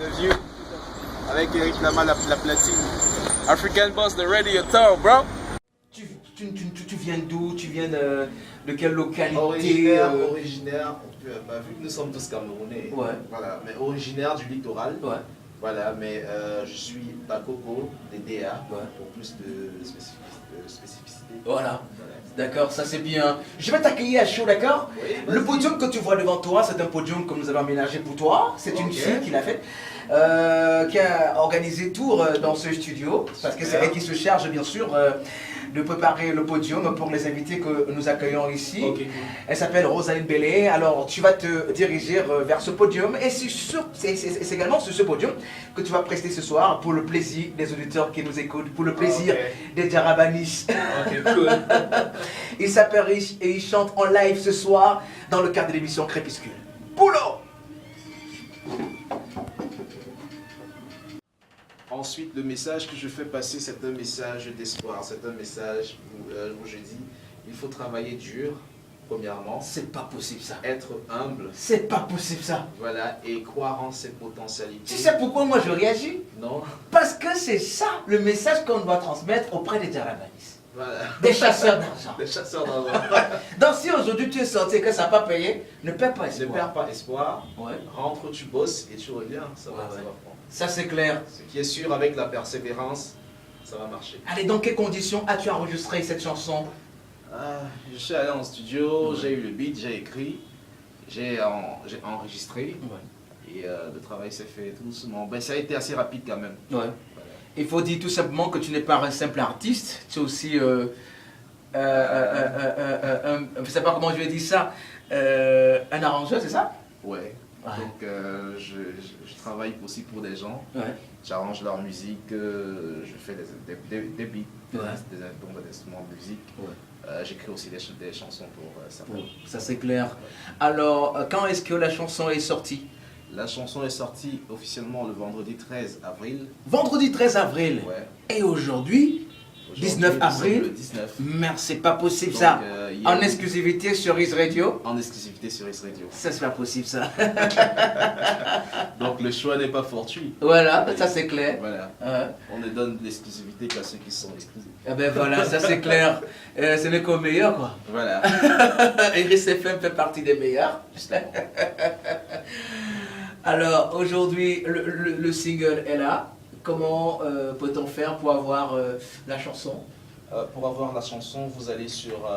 Interview avec Eric Lama, la platine. African Boss, the Radio Tour, bro. Tu viens d'où? Tu viens de quelle localité? Originaire, vu que nous sommes tous Camerounais, ouais. Voilà, mais originaire du littoral. Ouais. Voilà, mais je suis Bakoko, des DA, ouais. Pour plus de spécificité. Voilà. D'accord, ça c'est bien. Je vais t'accueillir à chaud, d'accord? Oui, le podium que tu vois devant toi, c'est un podium que nous avons aménagé pour toi. C'est une fille qui l'a fait, qui a organisé tour dans ce studio. Parce que c'est elle qui se charge, bien sûr, de préparer le podium pour les invités que nous accueillons ici. Okay. Elle s'appelle Rosaline Bellé. Alors, tu vas te diriger vers ce podium. Et c'est également sur ce podium que tu vas prester ce soir pour le plaisir des auditeurs qui nous écoutent, pour le plaisir des Djarabanis. Ok, cool. Il s'appelle Rich et il chante en live ce soir dans le cadre de l'émission Crépuscule. Boulot! Ensuite, le message que je fais passer, c'est un message d'espoir. C'est un message où je dis, il faut travailler dur, premièrement. C'est pas possible ça. Être humble. C'est pas possible ça. Voilà, et croire en ses potentialités. Tu sais pourquoi moi je réagis? Non. Parce que c'est ça le message qu'on doit transmettre auprès des Djarabanis. Voilà. Des chasseurs d'argent. Des chasseurs d'argent. Donc si aujourd'hui tu es sorti et que ça n'a pas payé, ne perds pas espoir. Ne perds pas espoir. Ouais. Rentre, tu bosses et tu reviens. Ça va prendre. Ça c'est clair. Ce qui est sûr, avec la persévérance, ça va marcher. Allez, dans quelles conditions as-tu enregistré cette chanson? Je suis allé en studio, j'ai eu le beat, j'ai écrit, j'ai enregistré. Ouais. Et le travail s'est fait tout doucement. Ben, ça a été assez rapide quand même. Ouais. Voilà. Il faut dire tout simplement que tu n'es pas un simple artiste, tu es aussi, je ne sais pas comment je vais dire ça, un arrangeur, c'est ça? Ouais. Ouais. Donc je travaille aussi pour des gens, ouais. J'arrange leur musique, je fais des beats, ouais. des instruments de musique, ouais. J'écris aussi des chansons pour certains. Ouais. Ça c'est clair. Ouais. Alors, quand est-ce que la chanson est sortie? La chanson est sortie officiellement le vendredi 13 avril. Vendredi 13 avril? Ouais. Et aujourd'hui 19 avril. Le 19. Merde, c'est pas possible. Donc, ça. En exclusivité sur Is Radio. En exclusivité sur Is Radio. Ça, c'est pas possible ça. Donc le choix n'est pas fortuit. Voilà, ça c'est clair. Voilà. On ne donne l'exclusivité qu'à ceux qui sont exclusifs. Eh ben voilà, ça c'est clair. Ce n'est qu'au meilleur quoi. Voilà. Iris FM fait partie des meilleurs. Alors aujourd'hui, le single est là. Comment peut-on faire pour avoir la chanson? Pour avoir la chanson, vous allez sur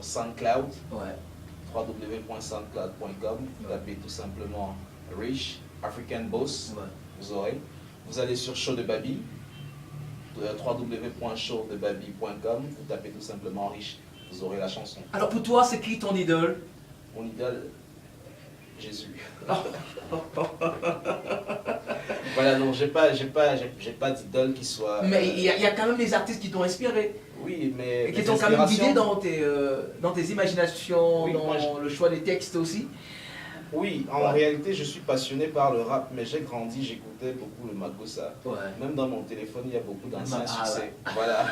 SoundCloud, ouais. www.soundcloud.com, vous tapez tout simplement Rich, African Boss, ouais. Vous aurez. Vous allez sur Show de Baby, www.showdebaby.com, vous tapez tout simplement Rich, vous aurez la chanson. Alors pour toi, c'est qui ton idole? Mon idole, Jésus. Voilà, donc j'ai pas d'idole qui soit... Mais il y a quand même des artistes qui t'ont inspiré. Oui, mais... Et qui t'ont quand même guidé dans tes imaginations, oui, dans le choix des textes aussi. Oui, en réalité, je suis passionné par le rap, mais j'ai grandi, j'écoutais beaucoup le Makossa. Ouais. Même dans mon téléphone, il y a beaucoup d'anciens succès. Ouais. Voilà.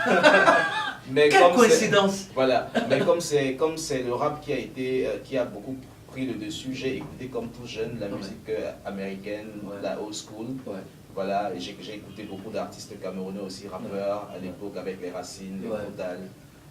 Mais quelle coïncidence! Voilà. Mais comme c'est le rap qui a beaucoup pris le dessus, j'ai écouté comme tout jeune la musique américaine, la old school. Ouais. Voilà, et j'ai écouté beaucoup d'artistes camerounais aussi, rappeurs à l'époque avec les Racines, les Brodal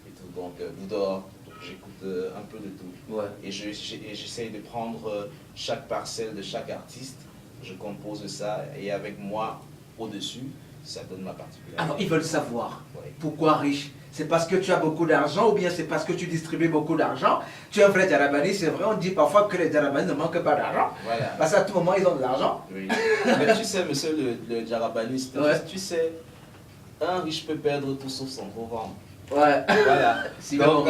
et tout, donc Boudor. J'écoute un peu de tout. Ouais. Et j'essaye de prendre chaque parcelle de chaque artiste, je compose ça et avec moi au-dessus, ça donne ma particularité. Alors ils veulent savoir pourquoi riche? C'est parce que tu as beaucoup d'argent ou bien c'est parce que tu distribues beaucoup d'argent? Tu es un vrai Djarabani, c'est vrai, on dit parfois que les Djarabani ne manquent pas d'argent. Voilà. Parce qu'à tout moment ils ont de l'argent. Oui. Mais tu sais, monsieur le Djarabaniste, tu sais, un riche peut perdre tout sauf son gros ventre. Ouais. Voilà. Si donc,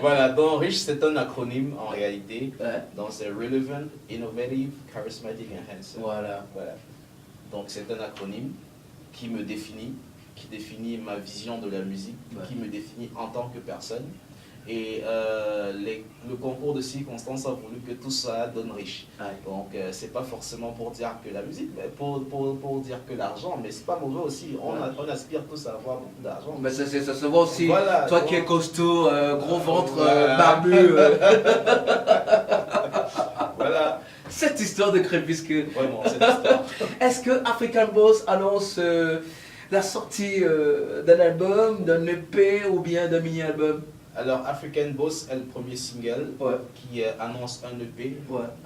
voilà, donc Rich c'est un acronyme en réalité. Ouais. Donc c'est Relevant, Innovative, Charismatic and Handsome. Voilà. Voilà. Donc c'est un acronyme qui me définit, qui définit ma vision de la musique, qui me définit en tant que personne. Et le concours de circonstances a voulu que tout ça donne riche. Ouais. Donc c'est pas forcément pour dire que la musique, mais pour dire que l'argent, mais c'est pas mauvais aussi. On aspire tous à avoir beaucoup d'argent. Mais ça se voit aussi. Voilà, toi qui es costaud, gros ventre, voilà. barbu. Voilà. Cette histoire de crépuscule. Vraiment, cette histoire. Est-ce que African Boss annonce la sortie d'un album, d'un EP ou bien d'un mini-album? Alors, African Boss est le premier single Ouais. qui annonce un EP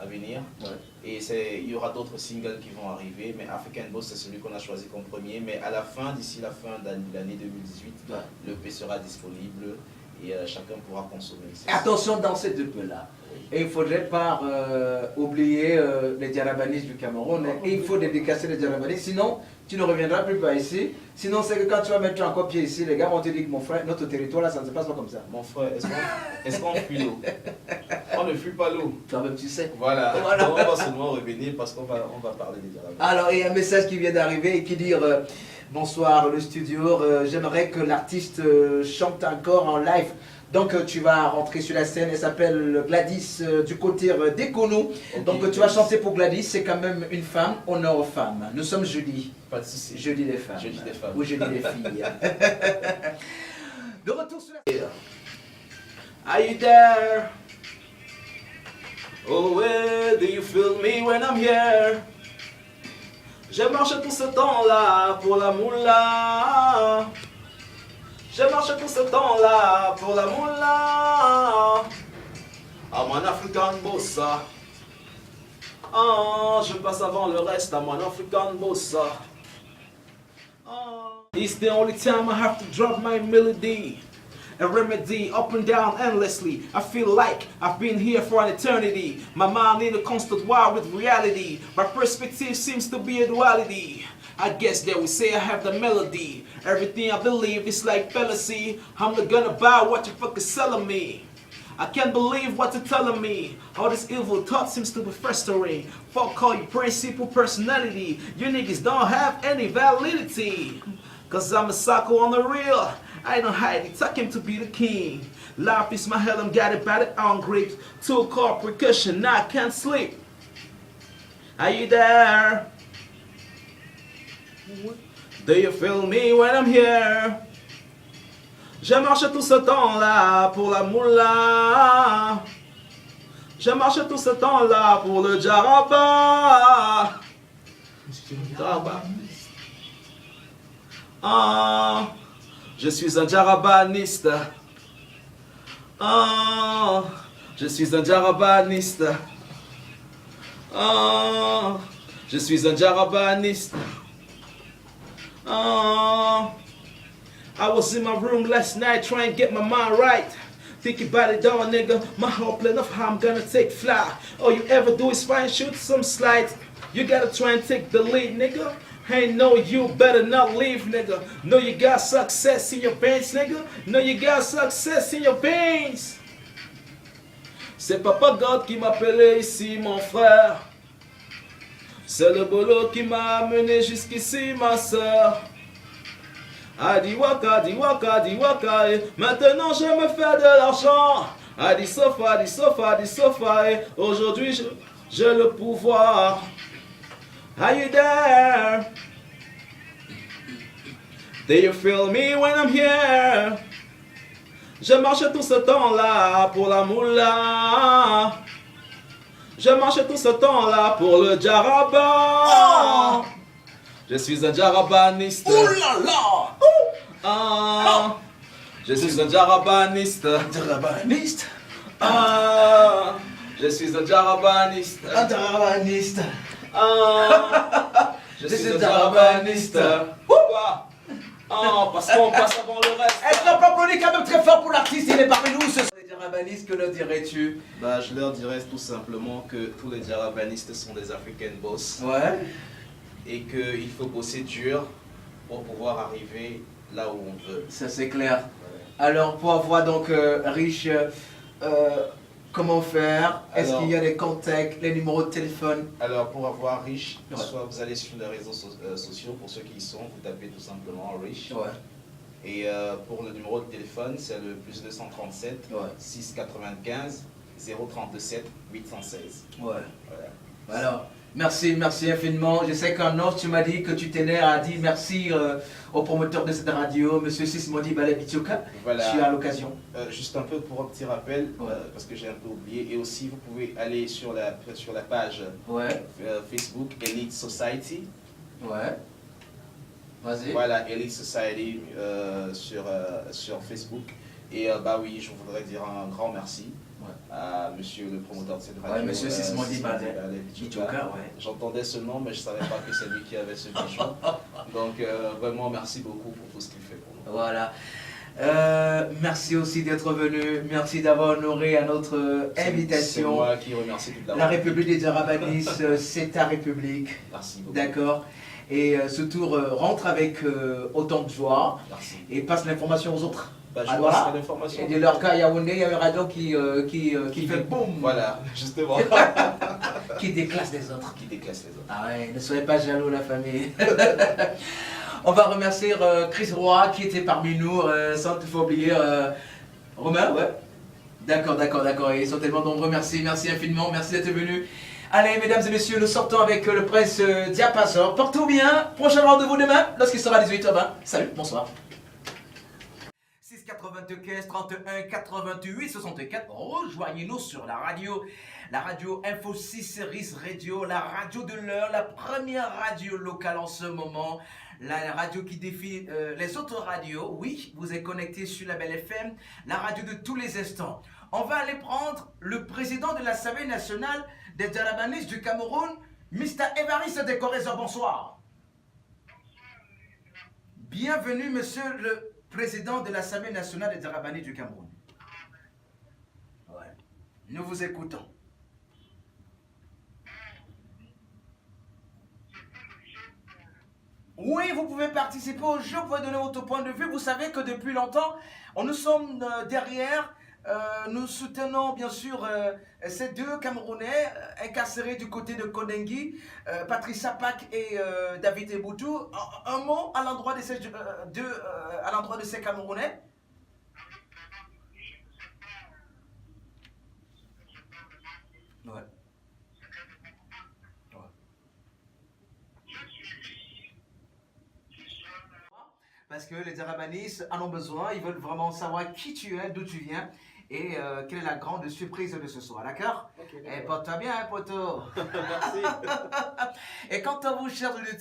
à venir. Ouais. Et il y aura d'autres singles qui vont arriver, mais African Boss c'est celui qu'on a choisi comme premier. Mais à la fin, d'ici la fin de l'année 2018, l'EP sera disponible et chacun pourra consommer. Attention dans cette EP-là. Et il ne faudrait pas oublier les Diarabanis du Cameroun. Et il faut dédicacer les Diarabanis, sinon tu ne reviendras plus par ici. Sinon c'est que quand tu vas mettre encore pied ici, les gars vont te dire que mon frère, notre territoire là, ça ne se passe pas comme ça. Mon frère, est-ce qu'on fuit l'eau? On ne fuit pas l'eau. Toi-même tu sais. Voilà. Donc, on va seulement revenir parce qu'on va parler des Diarabanis. Alors il y a un message qui vient d'arriver et qui dit bonsoir le studio, j'aimerais que l'artiste chante encore en live. Donc tu vas rentrer sur la scène, elle s'appelle Gladys du côté d'Econo. Okay, donc tu vas chanter pour Gladys, c'est quand même une femme, honneur aux femmes. Nous sommes jeudi. Pas de soucis. Jeudi des femmes. Jeudi des femmes. Ou jeudi des filles. De retour sur la... Are you there? Oh, where do you feel me when I'm here? Je marche tout ce temps-là pour la moula. Je marche tout ce temps-là pour la moula. I'm an African bossa. Ah, je passe avant le reste. I'm an African bossa. It's the only time I have to drop my melody. A remedy up and down endlessly. I feel like I've been here for an eternity. My mind in a constant war with reality. My perspective seems to be a duality. I guess they would say I have the melody. Everything I believe is like fallacy. I'm not gonna buy what you fucking selling me. I can't believe what you're telling me. All this evil thought seems to be festering. Fuck all your principle personality. You niggas don't have any validity. Cause I'm a psycho on the real. I don't hide it, I came to be the king. Life is my hell, I'm got it by the arm grip. Two car percussion, I can't sleep. Are you there? Do you feel me when I'm here? Je marche tout ce temps-là pour la moula. Je marche tout ce temps-là pour le Jaraba. Jaraba. Ah, je suis un Jarabaniste. Ah, je suis un Jarabaniste. Ah, je suis un Jarabaniste. Ah, I was in my room last night trying to get my mind right. Thinking about it down, nigga. My whole plan of how I'm gonna take flight. All you ever do is find shoot some slides. You gotta try and take the lead, nigga. Ain't no you better not leave, nigga. Know you got success in your veins, nigga. Know you got success in your veins. C'est Papa God qui m'a appelé ici, mon frère. C'est le boulot qui m'a amené jusqu'ici, ma soeur. Adiwaka, diwaka, diwaka, et maintenant je me fais de l'argent. Adi sofa, adi sofa, adi sofa, et aujourd'hui j'ai le pouvoir. Are you there? Do you feel me when I'm here? Je marche tout ce temps-là pour la moula. Je marche tout ce temps-là pour le Jaraba. Oh! Je suis un Jarabaniste. Oh là là! Ah, je suis un Jarabaniste. Jarabaniste? Ah, je suis un Jarabaniste. Un Jarabaniste. Ah, je suis un Jarabaniste. Pourquoi? Ah, parce qu'on passe avant le reste. Est-ce qu'on peut applaudir quand même très fort pour l'artiste? Il est parmi nous ce soir. Les Jarabanistes, que leur dirais-tu? Bah, je leur dirais tout simplement que tous les Jarabanistes sont des African boss. Ouais. Et qu'il faut bosser dur pour pouvoir arriver là où on veut. Ça c'est clair. Ouais. Alors pour avoir donc Rich, comment faire? Est-ce qu'il y a des contacts, les numéros de téléphone? Alors pour avoir Rich, soit vous allez sur les réseaux sociaux, pour ceux qui y sont, vous tapez tout simplement Rich. Ouais. Et pour le numéro de téléphone, c'est le plus 237 695 037 816. Ouais. Voilà. Alors, Merci, merci infiniment. Je sais qu'en off, tu m'as dit que tu tenais à dire merci au promoteur de cette radio, M. Sismondi Balabitioka. Voilà. Je suis à l'occasion. Juste un peu pour un petit rappel, Ouais. parce que j'ai un peu oublié. Et aussi, vous pouvez aller sur la page Ouais. Facebook Elite Society. Ouais. Vas-y. Voilà, Elite Society sur Facebook. Et bah oui, je voudrais dire un grand merci à monsieur le promoteur de cette radio. Ouais, monsieur Sismondi Balabitioka. Ouais. J'entendais ce nom, mais je ne savais pas que c'est lui qui avait ce bijou. Donc vraiment, merci beaucoup pour tout ce qu'il fait pour nous. Voilà. Merci aussi d'être venu. Merci d'avoir honoré à notre invitation. C'est moi qui remercie toute la République des Arabanis, c'est ta République. Merci beaucoup. D'accord. Et ce tour rentre avec autant de joie. Merci. Et passe l'information aux autres. Bah, je voilà. l'information. Et de leur cas, à Yaoundé, il y a une radio qui fait boum. Voilà, justement. Qui déclasse les autres. Qui déclasse les autres. Ah ouais, ne soyez pas jaloux, la famille. On va remercier Chris Roy qui était parmi nous, sans te faut oublier Romain, ouais. D'accord. Ils sont tellement nombreux. Merci infiniment. Merci d'être venu. Allez, mesdames et messieurs, nous sortons avec le prince Diapason. Portez-vous bien. Prochain rendez-vous demain, lorsqu'il sera 18h20. Salut, bonsoir. 695 31 88 64. Rejoignez-nous sur la radio Info 6 Series Radio, la radio de l'heure, la première radio locale en ce moment, la radio qui défie les autres radios. Oui, vous êtes connecté sur la Belle FM, la radio de tous les instants. On va aller prendre le président de l'Assemblée nationale des Arabanis du Cameroun, Mr. Évariste Dekoreza. Bonsoir. Bienvenue, monsieur le président de l'Assemblée nationale des Arabanis du Cameroun. Ouais. Nous vous écoutons. Oui, vous pouvez participer au jeu, vous pouvez donner votre point de vue. Vous savez que depuis longtemps, nous sommes derrière, nous soutenons bien sûr ces deux Camerounais incarcérés du côté de Kondengi, Patricia Pack et David Eboutou. Un mot à l'endroit de ces Camerounais. Ouais. Parce que les Arabanis en ont besoin, ils veulent vraiment savoir qui tu es, d'où tu viens et quelle est la grande surprise de ce soir, d'accord? Okay, et porte-toi bien, hein, poto. Merci. Et quant à vous, chers auditeurs,